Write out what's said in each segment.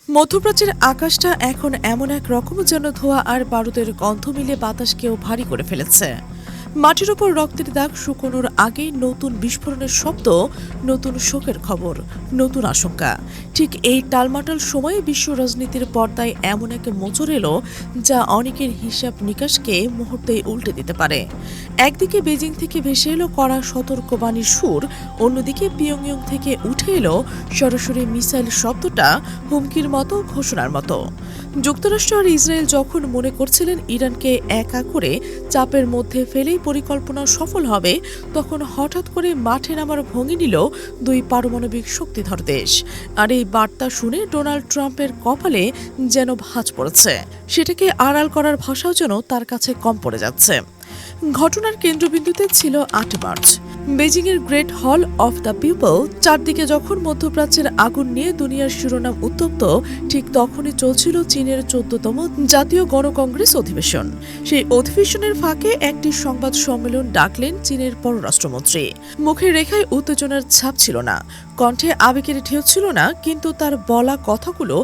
মধ্যপ্রাচ্যের আকাশটা এখন এমন এক রকম যেন ধোঁয়া আর বারুদের গন্ধ মিলে বাতাসকেও ভারী করে ফেলেছে। মাটির ওপর রক্তের দাগ শুকোনোর আগেই নতুন বিস্ফোরণের শব্দ, নতুন শোকের খবর, নতুন আশঙ্কা। ঠিক এই টালমাটাল সময়ে বিশ্ব রাজনীতির পর্দায় এমন এক মোচড় এলো যা অনেকের হিসাব নিকাশকে মুহূর্তেই উল্টে দিতে পারে। একদিকে বেজিং থেকে ভেসে এলো কড়া সতর্কবাণীর সুর, অন্যদিকে পিয়ংইয়ং থেকে উঠে এলো সরাসরি মিসাইল শব্দটা হুমকির মতো, ঘোষণার মতো। যুক্তরাষ্ট্র আর ইসরায়েল যখন মনে করছিলেন ইরানকে একা করে চাপের মধ্যে ফেলেই পরিকল্পনা সফল হবে, তখন হঠাৎ করে মাঠে নামার ভঙ্গি নিল দুই পারমাণবিক শক্তিধর দেশ। আর এই বার্তা শুনে ডোনাল্ড ট্রাম্পের কপালে যেন ভাঁজ পড়েছে। সেটাকে আড়াল করার ভাষাও যেন তার কাছে কম পড়ে যাচ্ছে। ঘটনার কেন্দ্রবিন্দুতে ছিল ৮ March বেজিংয়ের great hall of the people. চারদিকে যখন মধ্যপ্রাচ্যের আগুন নিয়ে দুনিয়ার শিরোনাম উত্তপ্ত, ঠিক তখনই চলছিল চীনের ১৪তম জাতীয় গণকংগ্রেস অধিবেশন। সেই অধিবেশনের ফাঁকে একটি সংবাদ সম্মেলন ডাকলেন চীনের পররাষ্ট্রমন্ত্রী। মুখের রেখায় উত্তেজনার ছাপ ছিল না, কণ্ঠে আবেগের ঢেউ ছিল না, কিন্তু তার বলা কথাগুলো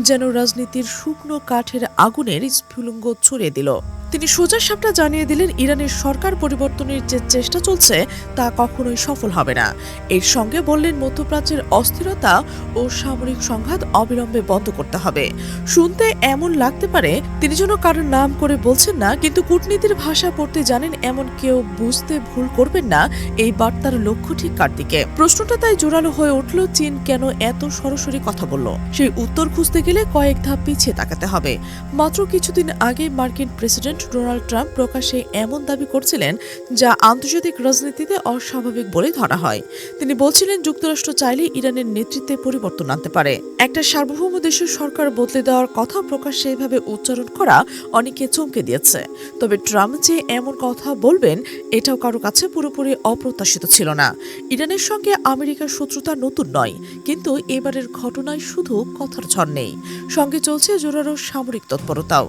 যেন রাজনীতির শুকনো কাঠের আগুনের স্ফুলিঙ্গ ছড়িয়ে দিল। তিনি সোজা সাপটা জানিয়ে দিলেন, ইরানের সরকার পরিবর্তনের যে চেষ্টা চলছে তা কখনোই সফল হবে না। এর সঙ্গে বললেন, মধ্যপ্রাচ্যের অস্থিরতা ও সামরিক সংঘাত অবিলম্বে বন্ধ করতে হবে। শুনতে এমন লাগতে পারে তিনি যেন কারোর নাম করে বলছেন না, কিন্তু কূটনীতির ভাষা পড়তে জানেন এমন কেউ বুঝতে ভুল করবেন না এই বার্তার লক্ষ্য ঠিক কার দিকে। প্রশ্নটা তাই জোরালো হয়ে উঠল, চীন কেন এত সরাসরি কথা বলল? সেই উত্তর খুঁজতে গেলে কয়েক ধাপ পিছিয়ে তাকাতে হবে। মাত্র কিছুদিন আগে মার্কিন প্রেসিডেন্ট ডোনাল্ড ট্রাম্প প্রকাশ্যে এমন দাবি করছিলেন যা আন্তর্জাতিক রাজনীতিতে অস্বাভাবিক বলে ধরা হয়। তিনি বলছিলেন, যুক্তরাষ্ট্র চাইলে ইরানের নেতৃত্বে পরিবর্তন আনতে পারে। একটা সার্বভৌম দেশের সরকার বদলে দেওয়ার কথা প্রকাশ্যে এভাবে উচ্চারণ করা অনেকে চমকে দিয়েছে। তবে ট্রাম্প যে এমন কথা বলবেন এটাও কারো কাছে পুরোপুরি অপ্রত্যাশিত ছিল না। ইরানের সঙ্গে আমেরিকার শত্রুতা নতুন নয়, কিন্তু এবারের ঘটনায় শুধু কথার ঝড় নেই, সঙ্গে চলছে জোরালো সামরিক তৎপরতাও।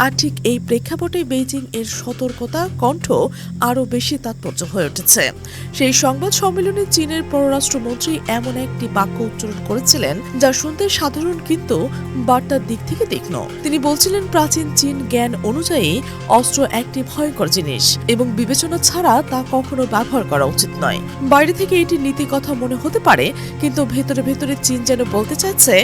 আর ঠিক এই প্রেক্ষাপটে বেইজিং এর সতর্কতা কণ্ঠ আরও বেশি তাৎপর্য হয়ে উঠেছে। সেই সংবাদ সম্মেলনে চীনের পররাষ্ট্রমন্ত্রী এমন একটি বাক্য উচ্চারণ করেছিলেন যা শুনতে সাধারণ, কিন্তু বার্তার দিক থেকে তীক্ষ্ণ। তিনি বলছিলেন, প্রাচীন চীন জ্ঞান অনুযায়ী অস্ত্র একটি ভয়ঙ্কর জিনিস এবং বিবেচনা ছাড়া তা কখনো ব্যবহার করা উচিত নয়। বাইরে থেকে এটি নীতি কথা মনে হতে পারে, কিন্তু ভেতরে ভেতরে চীন যেন বলতে চাইছে,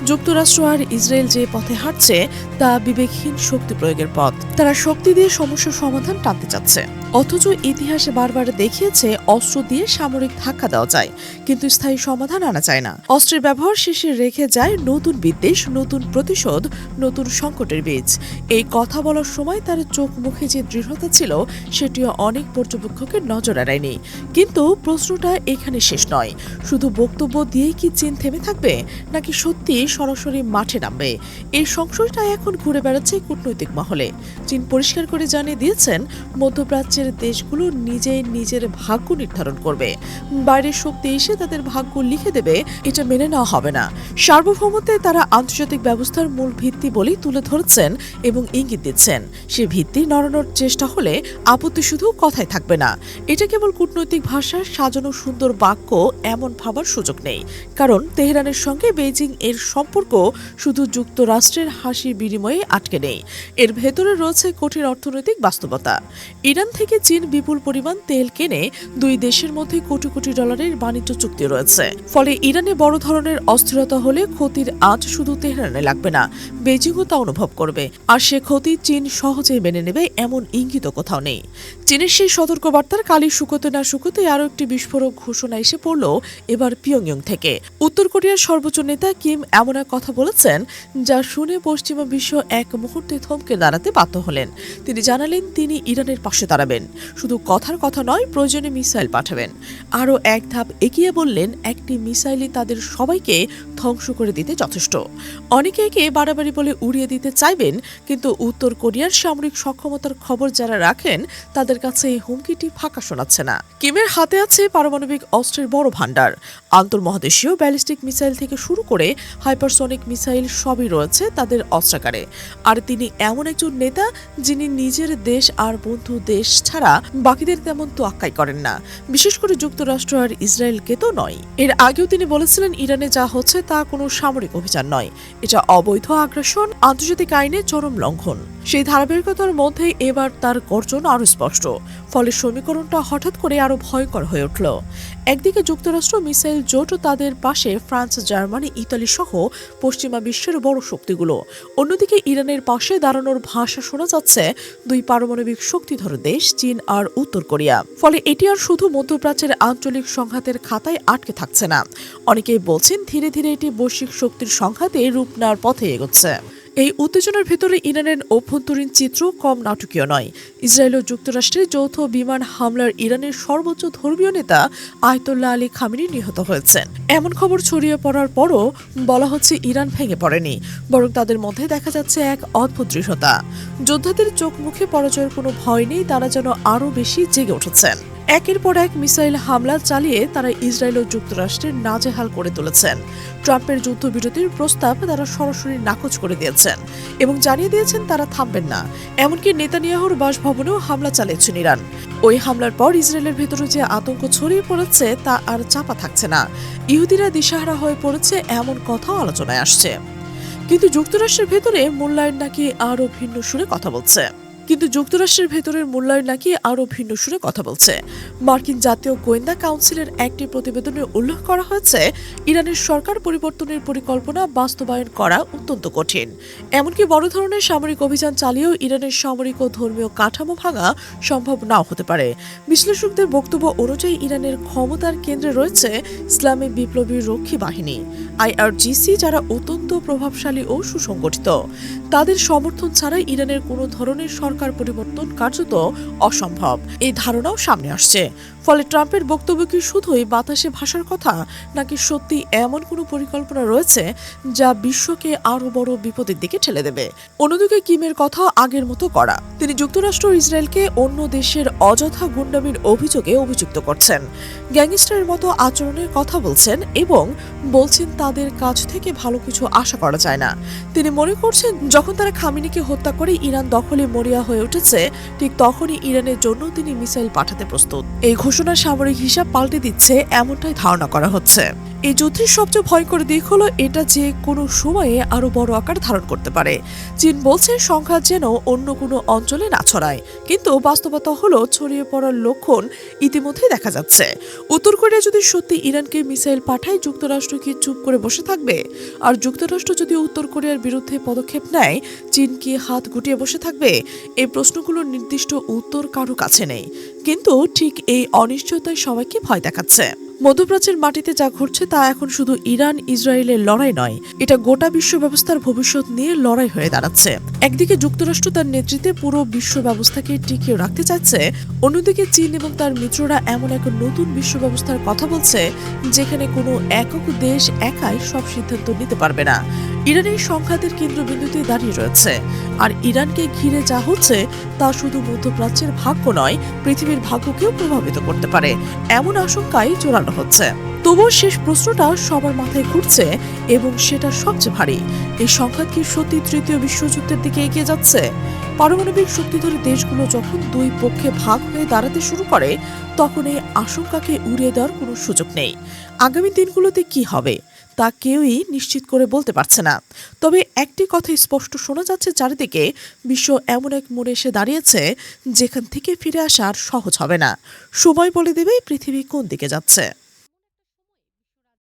যুক্তরাষ্ট্র আর ইসরায়েল যে পথে হাঁটছে তা বিবেকহীন শক্তি প্রয়োগের পথ। তারা শক্তি দিয়ে সমস্যার সমাধান টানতে চাচ্ছে, অথচ ইতিহাসে বারবার দেখিয়েছে অস্ত্র দিয়ে সামরিক ধাক্কা দেওয়া যায়, কিন্তু স্থায়ী সমাধান আনা যায় না। অস্ত্রের ব্যবহার শেষে রেখে যায় নতুন বিদ্বেষ, নতুন প্রতিশোধ, নতুন সংকটের বীজ। এই কথা বলার সময় তার চোখ মুখে যে দৃঢ়তা ছিল সেটিও অনেক পর্যবেক্ষকের নজর এড়ায়নি। কিন্তু প্রশ্নটা এখানে শেষ নয়। শুধু বক্তব্য দিয়েই কি চীন থেমে থাকবে, নাকি সত্যি সরাসরি মাঠে নামবে? এই সংশয়টা এখন ঘুরে বেড়াচ্ছে কূটনৈতিক মহলে। চীন পরিষ্কার করে জানিয়ে দিয়েছেন, মধ্যপ্রাচ্যের দেশগুলো নিজেই নিজের ভাগ্য নির্ধারণ করবে। বাইরের শক্তি এসে তাদের ভাগ্য লিখে দেবে, এটা মেনে নেওয়া হবে না। সার্বভৌমত্বে তারা আন্তর্জাতিক ব্যবস্থার মূল ভিত্তি বলেই তুলে ধরছেন এবং ইঙ্গিত দিচ্ছেন। সে ভিত্তি নড়ানোর চেষ্টা হলে আপত্তি শুধু কথায় থাকবে না। এটা কেবল কূটনৈতিক ভাষার সাজানো সুন্দর বাক্য এমন ভাবার সুযোগ নেই, কারণ তেহরানের সঙ্গে বেইজিং এর সম্পর্ক শুধু যুক্তরাষ্ট্রের হাসির বিনিময়ে আটকে নেই। এর ভেতরে রয়েছে কঠিন অর্থনৈতিক বাস্তবতা। ইরান থেকে চীন বিপুল পরিমাণ তেল কেনে, দুই দেশের মধ্যে কোটি কোটি ডলারের বাণিজ্য চুক্তি রয়েছে। ফলে ইরানে বড় ধরনের অস্থিরতা হলে ক্ষতির আঁচ শুধু তেহরানে লাগবে না, বেইজিংও তা অনুভব করবে। আর সে ক্ষতি চীন সহজেই মেনে নেবে এমন ইঙ্গিত কোথাও নেই। চীনের সেই সতর্কবার্তার কালি শুকোতে না শুকোতে আরও একটি বিস্ফোরক ঘোষণা এসে পড়ল এবার পিয়ংইয়ং থেকে। উত্তর কোরিয়ার সর্বোচ্চ নেতা কিম এমন এক কথা বলেছেন যা শুনে পশ্চিমা বিশ্ব এক মুহূর্তে থমকে দাঁড়াতে বাধ্য হলেন। তিনি জানালেন, তিনি ইরানের পাশে দাঁড়াবেন, শুধু কথার কথা নয়, প্রয়োজনে মিসাইল পাঠাবেন। আরও এক ধাপ এগিয়ে বললেন, একটি মিসাইলই তাদের সবাইকে ধ্বংস করে দিতে যথেষ্ট। অনেকে একে বাড়াবাড়ি বলে উড়িয়ে দিতে চাইবেন, কিন্তু উত্তর কোরিয়ার সামরিক সক্ষমতার খবর যারা রাখেন তাদের কাছে এই হুমকিটি ফাঁকা শোনাচ্ছে না। কিমের হাতে আছে পারমাণবিক অস্ত্রের বড় ভাণ্ডার, আন্তর্মহাদেশীয় ব্যালিস্টিক মিসাইল থেকে শুরু করে হাইপারসনিক মিসাইল সবই রয়েছে তাদের অস্ত্রাগারে। আর তিনি এমন একজন নেতা যিনি নিজের দেশ আর বন্ধু দেশ ছাড়া বাকিদের তেমন তোয়াক্কাই করেন না, বিশেষ করে যুক্তরাষ্ট্র আর ইসরায়েলকে তো নয়। এর আগেও তিনি বলেছিলেন ইরানে যা হচ্ছে তা কোনো সামরিক অভিযান নয়, এটা অবৈধ আগ্রাসন, আন্তর্জাতিক আইনে চরম লঙ্ঘন। সেই ধারাবাহিকতার মধ্যে এবার তার গর্জন আরও স্পষ্ট, ফলে সমীকরণটা হঠাৎ করে আরো ভয়ঙ্কর হয়ে উঠল। একদিকে যুক্তরাষ্ট্র মিসাইল জোট ও তাদের পাশে ফ্রান্স, জার্মানি, ইতালি সহ পশ্চিমা বিশ্বের বড় শক্তিগুলো, অন্যদিকে ইরানের পাশে দাঁড়ানোর ভাষা শোনা যাচ্ছে দুই পারমাণবিক শক্তিধর দেশ চীন আর উত্তর কোরিয়া। ফলে এটি আর শুধু মধ্যপ্রাচ্যের আঞ্চলিক সংঘাতের খাতায় আটকে থাকছে না, অনেকেই বলছেন ধীরে ধীরে এটি বৈশ্বিক শক্তির সংঘাতে রূপ নেওয়ার পথে এগোচ্ছে। এই উত্তেজনার ভেতরে ইরানের অভ্যন্তরীণ চিত্র কম নাটকীয় নয়। ইসরায়েল ও যুক্তরাষ্ট্রের যৌথ বিমান হামলার ইরানের সর্বোচ্চ ধর্মীয় নেতা আয়তুল্লাহ আলী খামেনি নিহত হয়েছেন। এমন খবর ছড়িয়ে পড়ার পরও বলা হচ্ছে ইরান ভেঙে পড়েনি, বরং তাদের মধ্যে দেখা যাচ্ছে এক অদ্ভুত দৃঢ়তা। যোদ্ধাদের চোখ মুখে পরাজয়ের কোনো ভয় নেই, তারা যেন আরও বেশি জেগে উঠেছেন। একের পর এক মিসাইল হামলা চালিয়ে তারা ইসরায়েল ও যুক্তরাষ্ট্রের নাজেহাল করে তুলেছেন। ট্রাম্পের যুদ্ধবিরতির প্রস্তাব তারা সরাসরি নাকচ করে দিয়েছেন এবং জানিয়ে দিয়েছেন তারা থামবেন না। এমনকি নেতানিয়াহুর বাসভবনেও হামলা চালিয়েছেন ইরান। ওই হামলার পর ইসরায়েলের ভেতরে যে আতঙ্ক ছড়িয়ে পড়েছে তা আর চাপা থাকছে না। ইহুদিরা দিশাহারা হয়ে পড়েছে এমন কথাও আলোচনায় আসছে। কিন্তু যুক্তরাষ্ট্রের ভেতরে মূল্যায়ন নাকি আরও ভিন্ন সুরে কথা বলছে। মার্কিন জাতীয় গোয়েন্দা কাউন্সিলের একটি প্রতিবেদনে উল্লেখ করা হয়েছে ইরানের সরকার পরিবর্তনের পরিকল্পনা বাস্তবায়ন করা অত্যন্ত কঠিন। এমনকি বড় ধরনের সামরিক অভিযান চালিয়েও ইরানের সামরিক ও ধর্মীয় কাঠামো ভাঙা সম্ভব নাও হতে পারে। বিশ্লেষকদের বক্তব্য অনুযায়ী ইরানের ক্ষমতার কেন্দ্রে রয়েছে ইসলামী বিপ্লবী রক্ষী বাহিনী IRGC, যারা অত্যন্ত প্রভাবশালী ও সুসংগঠিত। তাদের সমর্থন ছাড়া ইরানের কোনো ধরনের সরকার পরিবর্তন কার্যত অসম্ভব, এই ধারণাও সামনে আসছে। ফলে ট্রাম্পের বক্তব্য কি শুধুই বাতাসে ভাসার কথা, নাকি সত্যি এমন কোনো পরিকল্পনা রয়েছে যা বিশ্বকে আরও বড় বিপদের দিকে ঠেলে দেবে? অন্যদিকে কিমের কথা আগের মতো করা। তিনি যুক্তরাষ্ট্র ও ইসরায়েলকে অন্য দেশের অযথা গুন্ডামির অভিযোগে অভিযুক্ত করছেন, গ্যাংস্টারের মতো আচরণের কথা বলছেন এবং বলছেন তাদের কাছ থেকে ভালো কিছু আশা করা যায় না। তিনি মনে করছেন যখন তারা খামেনিকে হত্যা করে ইরান দখলে মরিয়া হয়ে উঠেছে, ঠিক তখনই ইরানের জন্য তিনি মিসাইল পাঠাতে প্রস্তুত। এই ঘোষণা সামরিক হিসাব পাল্টে দিচ্ছে এমনটাই ধারণা করা হচ্ছে। এই যুদ্ধের সবচেয়ে ভয়ঙ্কর দিক হলো এটা যে কোনো সময়ে আরো বড় আকার ধারণ করতে পারে। চীন বলছে সংঘাত যেন অন্য কোনো অঞ্চলে না ছড়ায়, কিন্তু বাস্তবতা হলো ছড়িয়ে পড়ার লক্ষণ ইতিমধ্যে দেখা যাচ্ছে। উত্তর কোরিয়া যদি সত্যি ইরানকে মিসাইল পাঠায়, যুক্তরাষ্ট্র কি চুপ করে বসে থাকবে? আর যুক্তরাষ্ট্র যদি উত্তর কোরিয়ার বিরুদ্ধে পদক্ষেপ নেয়, চীন কি হাত গুটিয়ে বসে থাকবে? এই প্রশ্নগুলোর নির্দিষ্ট উত্তর কারো কাছে নেই, কিন্তু ঠিক এই অনিশ্চয়তায় সবাইকে ভয় দেখাচ্ছে। মধ্যপ্রাচ্যের মাটিতে যা ঘটছে তা এখন শুধু ইরান ইসরায়েলের লড়াই নয়, এটা গোটা বিশ্ব ব্যবস্থার ভবিষ্যৎ নিয়ে লড়াই হয়ে দাঁড়াচ্ছে। একদিকে যুক্তরাষ্ট্র তার নেতৃত্বে পুরো বিশ্ব ব্যবস্থাকে টিকিয়ে রাখতে চাইছে, অন্যদিকে চীন এবং তার মিত্ররা এমন এক নতুন বিশ্ব ব্যবস্থার কথা বলছে যেখানে কোনো একক দেশ একাই সব সিদ্ধান্ত নিতে পারবে না। ইরান এই সংঘাতের কেন্দ্রবিন্দুতে দাঁড়িয়ে রয়েছে, আর ইরানকে ঘিরে যা হচ্ছে তা শুধু মধ্যপ্রাচ্যের ভাগ্য নয়, পৃথিবীর ভাগ্যকেও প্রভাবিত করতে পারে, এমন আশঙ্কাই জোরালো হচ্ছে। তবুও শেষ প্রশ্নটা সবার মাথায় ঘুরছে এবং সেটা সবচেয়ে ভারী, এই সংঘাত কি সত্যি তৃতীয় বিশ্বযুদ্ধের দিকে এগিয়ে যাচ্ছে? পারমাণবিক শক্তিধর দেশগুলো যখন দুই পক্ষে ভাগ হয়ে দাঁড়াতে শুরু করে, তখন এই আশঙ্কাকে উড়িয়ে দেওয়ার কোনো সুযোগ নেই। আগামী দিনগুলোতে কি হবে তা কেউই নিশ্চিত করে বলতে পারছে না। তবে একটি কথা স্পষ্ট শোনা যাচ্ছে, চারিদিকে বিশ্ব এমন এক মোড়ে এসে দাঁড়িয়েছে যেখান থেকে ফিরে আসা আর সহজ হবে না। সময় বলে দেবে পৃথিবী কোন দিকে যাচ্ছে।